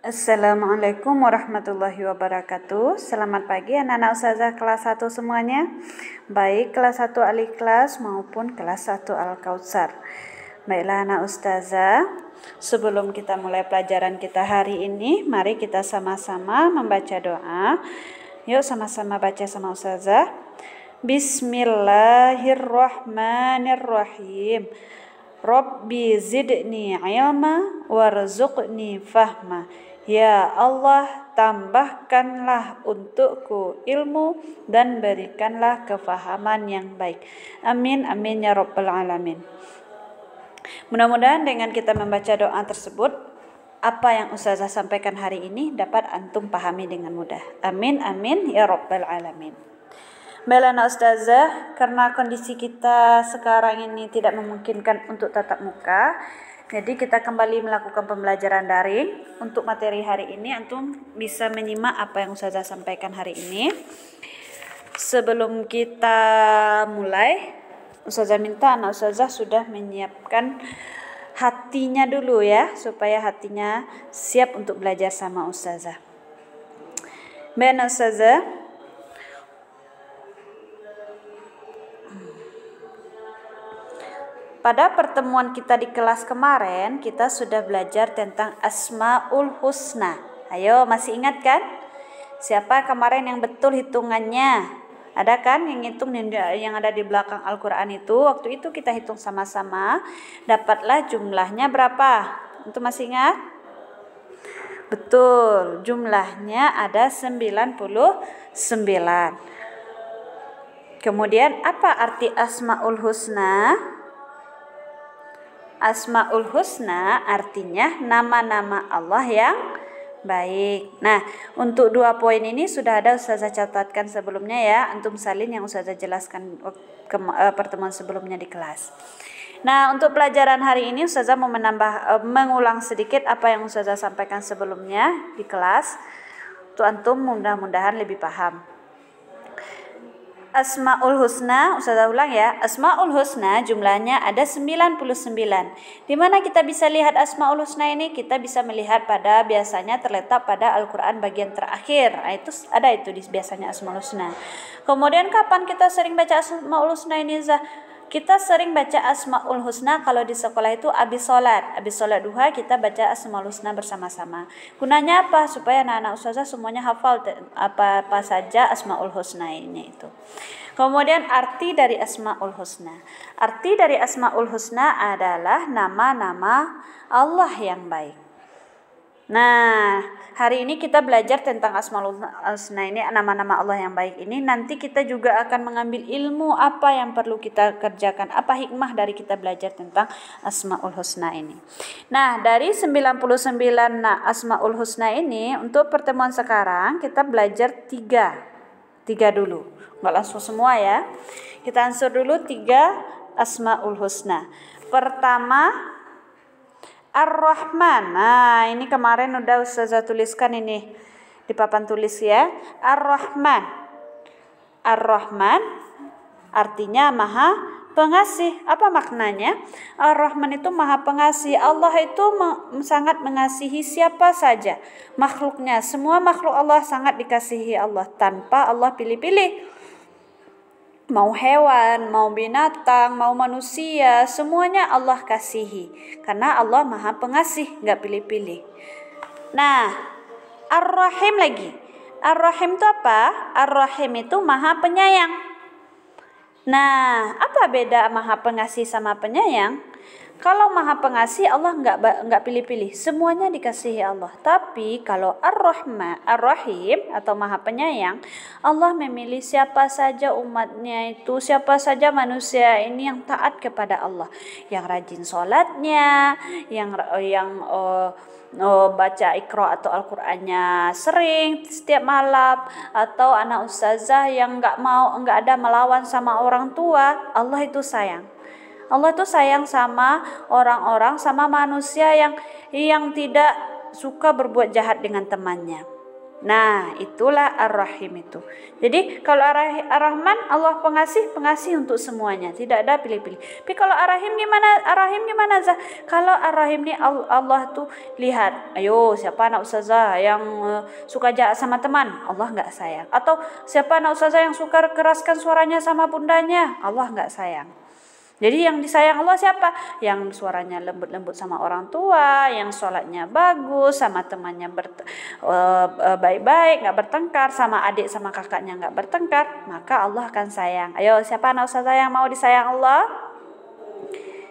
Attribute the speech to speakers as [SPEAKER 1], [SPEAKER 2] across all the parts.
[SPEAKER 1] Assalamualaikum warahmatullahi wabarakatuh. Selamat pagi anak-anak ustazah kelas 1 semuanya. Baik kelas 1 Al-Ikhlas maupun kelas 1 Al-Kautsar. Baiklah anak ustazah, sebelum kita mulai pelajaran kita hari ini, mari kita sama-sama membaca doa. Yuk sama-sama baca sama ustazah. Bismillahirrahmanirrahim. Rabbi zidni ilma warzuqni fahma. Ya Allah, tambahkanlah untukku ilmu dan berikanlah kefahaman yang baik. Amin, amin ya rabbal alamin. Mudah-mudahan dengan kita membaca doa tersebut, apa yang ustazah sampaikan hari ini dapat antum pahami dengan mudah. Amin, amin ya rabbal alamin. Baiklah ustazah, karena kondisi kita sekarang ini tidak memungkinkan untuk tatap muka, jadi kita kembali melakukan pembelajaran daring. Untuk materi hari ini antum bisa menyimak apa yang ustazah sampaikan hari ini. Sebelum kita mulai, ustazah minta anak ustazah sudah menyiapkan hatinya dulu ya, supaya hatinya siap untuk belajar sama ustazah. Baik ustazah, pada pertemuan kita di kelas kemarin, kita sudah belajar tentang Asmaul Husna. Ayo, masih ingat kan? Siapa kemarin yang betul hitungannya? Ada kan yang hitung yang ada di belakang Al-Quran itu? Waktu itu kita hitung sama-sama. Dapatlah jumlahnya berapa? Itu masih ingat? Betul, jumlahnya ada 99. Kemudian apa arti Asmaul Husna? Asmaul Husna artinya nama-nama Allah yang baik. Nah, untuk 2 poin ini sudah ada ustazah catatkan sebelumnya ya. Antum salin yang ustazah jelaskan pertemuan sebelumnya di kelas. Nah, untuk pelajaran hari ini ustazah mau mengulang sedikit apa yang ustazah sampaikan sebelumnya di kelas. Untuk antum mudah-mudahan lebih paham. Asmaul Husna, ustazah ulang ya. Asmaul Husna jumlahnya ada 99. Di mana kita bisa lihat Asmaul Husna ini? Kita bisa melihat pada biasanya terletak pada Al-Quran bagian terakhir. Nah, itu ada itu biasanya Asmaul Husna. Kemudian kapan kita sering baca Asmaul Husna ini, Zah? Kita sering baca Asmaul Husna kalau di sekolah itu habis sholat duha kita baca Asmaul Husna bersama-sama. Gunanya apa? Supaya anak-anak ustazah semuanya hafal apa saja Asmaul Husna ini itu. Kemudian arti dari Asmaul Husna. Arti dari Asmaul Husna adalah nama-nama Allah yang baik. Nah, hari ini kita belajar tentang Asmaul Husna ini, nama-nama Allah yang baik ini. Nanti kita juga akan mengambil ilmu apa yang perlu kita kerjakan, apa hikmah dari kita belajar tentang Asmaul Husna ini. Nah, dari 99 Asmaul Husna ini, untuk pertemuan sekarang kita belajar 3 dulu. Nggak langsung semua ya. Kita ansur dulu 3 Asmaul Husna. Pertama, Ar-Rahman. Nah, ini kemarin udah ustazah tuliskan ini di papan tulis ya. Ar-Rahman. Ar-Rahman artinya Maha Pengasih. Apa maknanya? Ar-Rahman itu Maha Pengasih. Allah itu sangat mengasihi siapa saja makhluknya. Semua makhluk Allah sangat dikasihi Allah tanpa Allah pilih-pilih. Mau hewan, mau binatang, mau manusia, semuanya Allah kasihi. Karena Allah Maha Pengasih, nggak pilih-pilih. Nah, Ar-Rahim lagi. Ar-Rahim itu apa? Ar-Rahim itu Maha Penyayang. Nah, apa beda Maha Pengasih sama penyayang? Kalau Maha Pengasih Allah nggak pilih-pilih, semuanya dikasihi Allah. Tapi kalau Ar-Rahman, Ar-Rahim atau Maha Penyayang, Allah memilih siapa saja umatnya itu, siapa saja manusia ini yang taat kepada Allah, yang rajin sholatnya, yang baca Iqra atau Al-Qur'annya sering setiap malam, atau anak ustazah yang nggak ada melawan sama orang tua. Allah itu sayang. Allah itu sayang sama orang-orang, sama manusia yang tidak suka berbuat jahat dengan temannya. Nah, itulah Ar-Rahim itu. Jadi kalau Ar-Rahman, Allah pengasih untuk semuanya, tidak ada pilih-pilih. Tapi kalau Ar-Rahim gimana? Ar-Rahim gimana, Zah? Kalau Ar-Rahim nih Allah tuh lihat, ayo siapa anak ustazah yang suka jahat sama teman, Allah nggak sayang. Atau siapa anak ustazah yang suka keraskan suaranya sama bundanya, Allah nggak sayang. Jadi yang disayang Allah siapa? Yang suaranya lembut-lembut sama orang tua, yang sholatnya bagus, sama temannya baik-baik, nggak bertengkar, sama adik sama kakaknya nggak bertengkar, maka Allah akan sayang. Ayo, siapa anak ustazah yang mau disayang Allah?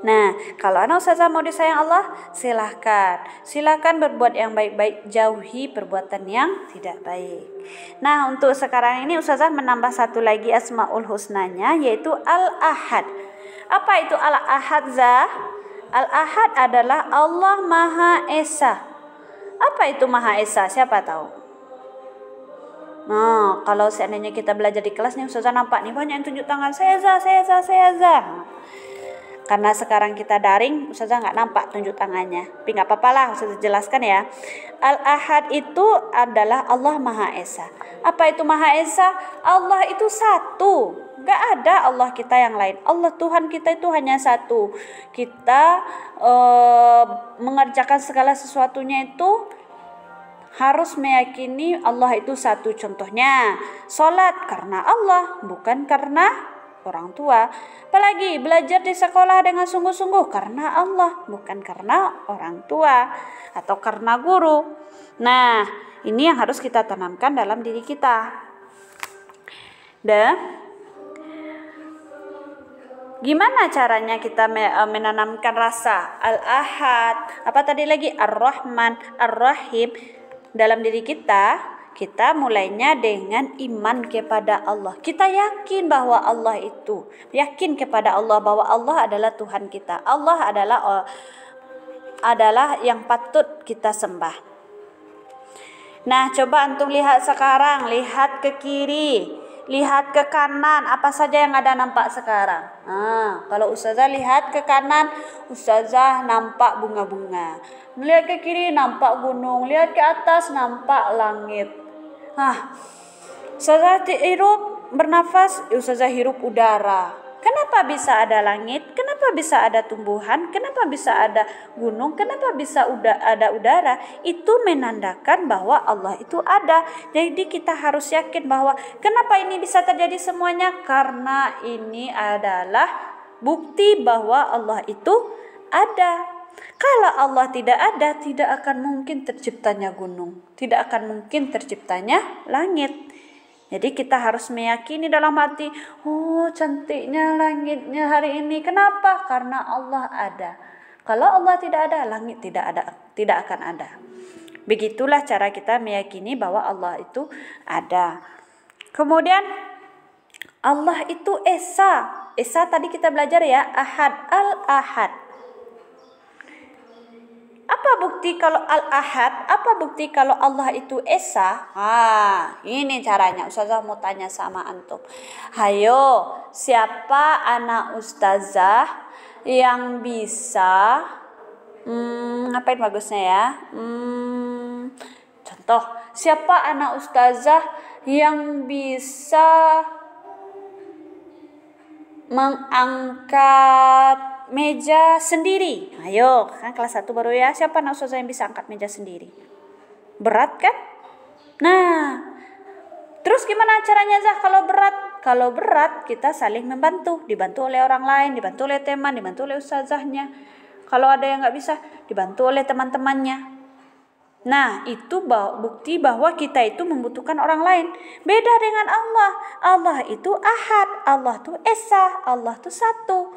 [SPEAKER 1] Nah, kalau anak ustazah mau disayang Allah, silahkan berbuat yang baik-baik, jauhi perbuatan yang tidak baik. Nah, untuk sekarang ini ustazah menambah satu lagi Asmaul Husnanya, yaitu Al-Ahad. Apa itu Al-Ahad, Zah? Al-Ahad adalah Allah Maha Esa. Apa itu Maha Esa? Siapa tahu? Nah, kalau seandainya kita belajar di kelas nih, ustazah nampak nih banyak yang tunjuk tangan, saya Zah. Karena sekarang kita daring, ustazah nggak nampak tunjuk tangannya. Tapi nggak apa-apa lah, ustazah jelaskan ya. Al-Ahad itu adalah Allah Maha Esa. Apa itu Maha Esa? Allah itu satu. Gak ada Allah kita yang lain. Allah Tuhan kita itu hanya satu. Kita mengerjakan segala sesuatunya itu harus meyakini Allah itu satu. Contohnya, sholat karena Allah, bukan karena orang tua. Apalagi belajar di sekolah dengan sungguh-sungguh karena Allah, bukan karena orang tua atau karena guru. Nah, ini yang harus kita tanamkan dalam diri kita. Dan gimana caranya kita menanamkan rasa Al-Ahad, apa tadi lagi, Ar-Rahman, Ar-Rahim dalam diri kita? Kita mulainya dengan iman kepada Allah. Kita yakin bahwa Allah itu, yakin kepada Allah bahwa Allah adalah Tuhan kita. Allah adalah yang patut kita sembah. Nah, coba antum lihat sekarang, lihat ke kiri, lihat ke kanan, apa saja yang ada nampak sekarang? Kalau ustazah lihat ke kanan, ustazah nampak bunga-bunga. Melihat ke kiri nampak gunung, lihat ke atas nampak langit. Ustazah hirup bernafas, ustazah hirup udara. Kenapa bisa ada langit? Kenapa bisa ada tumbuhan? Kenapa bisa ada gunung? Kenapa bisa ada udara? Itu menandakan bahwa Allah itu ada. Jadi kita harus yakin bahwa kenapa ini bisa terjadi semuanya? Karena ini adalah bukti bahwa Allah itu ada. Kalau Allah tidak ada, tidak akan mungkin terciptanya gunung, tidak akan mungkin terciptanya langit. Jadi kita harus meyakini dalam hati, oh cantiknya langitnya hari ini. Kenapa? Karena Allah ada. Kalau Allah tidak ada, langit tidak akan ada. Begitulah cara kita meyakini bahwa Allah itu ada. Kemudian Allah itu Esa. Esa tadi kita belajar ya, Ahad, Al-Ahad. Apa bukti kalau Al-Ahad? Apa bukti kalau Allah itu Esa? Ini caranya. Ustazah mau tanya sama antum. Hayo, siapa anak ustazah yang bisa ngapain bagusnya ya? Contoh, siapa anak ustazah yang bisa mengangkat meja sendiri? Ayo, kan kelas 1 baru ya. Siapa anak ustazah yang bisa angkat meja sendiri? Berat kan? Nah, terus gimana caranya Zah kalau berat? Kalau berat kita saling membantu. Dibantu oleh orang lain, dibantu oleh teman, dibantu oleh ustazahnya. Kalau ada yang gak bisa, dibantu oleh teman-temannya. Nah, itu bukti bahwa kita itu membutuhkan orang lain. Beda dengan Allah. Allah itu Ahad, Allah itu Esa, Allah itu satu.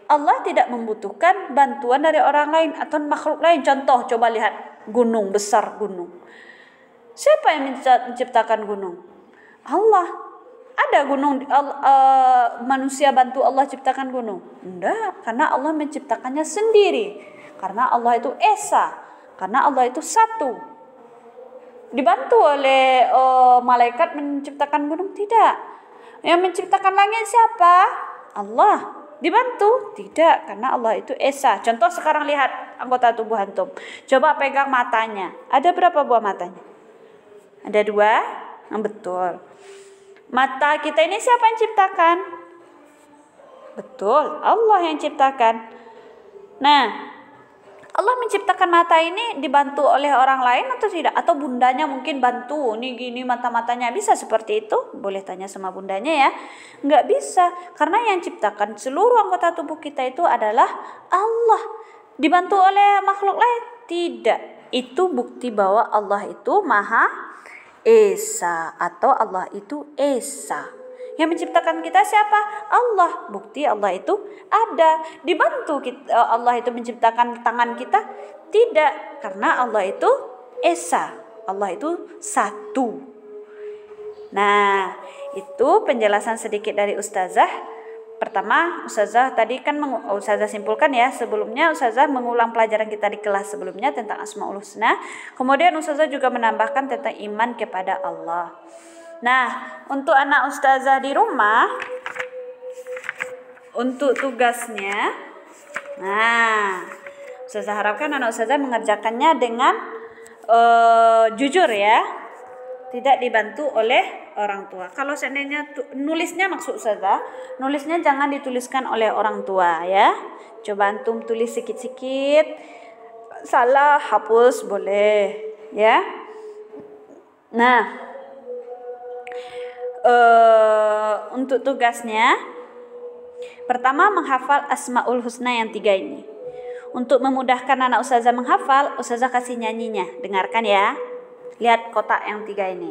[SPEAKER 1] Allah tidak membutuhkan bantuan dari orang lain atau makhluk lain. Contoh, coba lihat gunung, besar gunung. Siapa yang menciptakan gunung? Allah. Ada gunung, manusia bantu Allah ciptakan gunung? Enggak, karena Allah menciptakannya sendiri. Karena Allah itu Esa, karena Allah itu satu. Dibantu oleh malaikat menciptakan gunung? Tidak. Yang menciptakan langit siapa? Allah. Dibantu? Tidak, karena Allah itu Esa. Contoh sekarang lihat anggota tubuh antum. Coba pegang matanya. Ada berapa buah matanya? Ada 2? Betul. Mata kita ini siapa yang ciptakan? Betul, Allah yang ciptakan. Nah, Allah menciptakan mata ini dibantu oleh orang lain atau tidak? Atau bundanya mungkin bantu, nih gini mata-matanya, bisa seperti itu? Boleh tanya sama bundanya ya. Nggak bisa, karena yang ciptakan seluruh anggota tubuh kita itu adalah Allah. Dibantu oleh makhluk lain? Tidak. Itu bukti bahwa Allah itu Maha Esa atau Allah itu Esa. Yang menciptakan kita siapa? Allah. Bukti Allah itu ada. Dibantu kita, Allah itu menciptakan tangan kita? Tidak, karena Allah itu Esa. Allah itu satu. Nah, itu penjelasan sedikit dari Ustazah. Pertama, Ustazah tadi kan Ustazah simpulkan ya, sebelumnya Ustazah mengulang pelajaran kita di kelas sebelumnya tentang Asmaul Husna. Kemudian Ustazah juga menambahkan tentang iman kepada Allah. Nah, untuk anak Ustazah di rumah, untuk tugasnya, nah, Ustazah harapkan anak Ustazah mengerjakannya dengan jujur ya, tidak dibantu oleh orang tua. Kalau seandainya nulisnya, maksud Ustazah, nulisnya jangan dituliskan oleh orang tua ya. Coba antum tulis sikit-sikit, salah hapus boleh ya. Nah, untuk tugasnya, pertama menghafal Asmaul Husna yang 3 ini. Untuk memudahkan anak Ustazah menghafal, Ustazah kasih nyanyinya. Dengarkan ya. Lihat kotak yang 3 ini.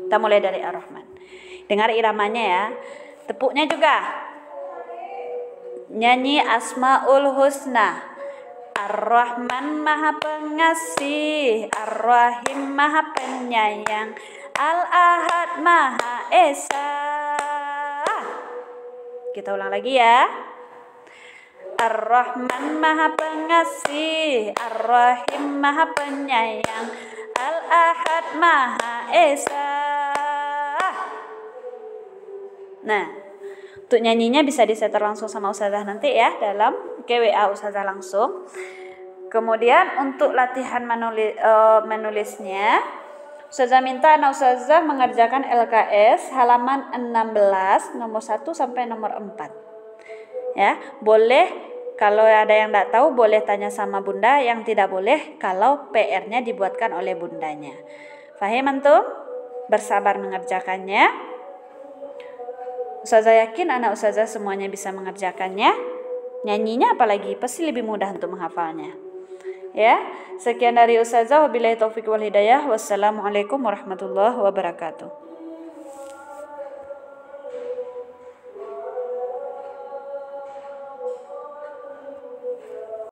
[SPEAKER 1] Kita mulai dari Ar-Rahman. Dengar iramanya ya. Tepuknya juga. Nyanyi Asmaul Husna. Ar-Rahman Maha Pengasih, Ar-Rahim Maha Penyayang, Al-Ahad Maha Esa. Kita ulang lagi ya. Ar-Rahman Maha Pengasih, Ar-Rahim Maha Penyayang, Al-Ahad Maha Esa. Nah, untuk nyanyinya bisa disetor langsung sama Ustazah nanti ya, dalam WA Ustazah langsung. Kemudian untuk latihan menulisnya, Ustazah minta anak Ustazah mengerjakan LKS halaman 16 nomor 1 sampai nomor 4. Ya, boleh kalau ada yang tidak tahu boleh tanya sama Bunda, yang tidak boleh kalau PR-nya dibuatkan oleh bundanya. Fahim antum? Bersabar mengerjakannya. Ustazah yakin anak Ustazah semuanya bisa mengerjakannya. Nyanyinya apalagi pasti lebih mudah untuk menghafalnya. Ya, sekian dari Ustazah. Wabillahi taufiq wal hidayah. Wassalamualaikum warahmatullahi wabarakatuh.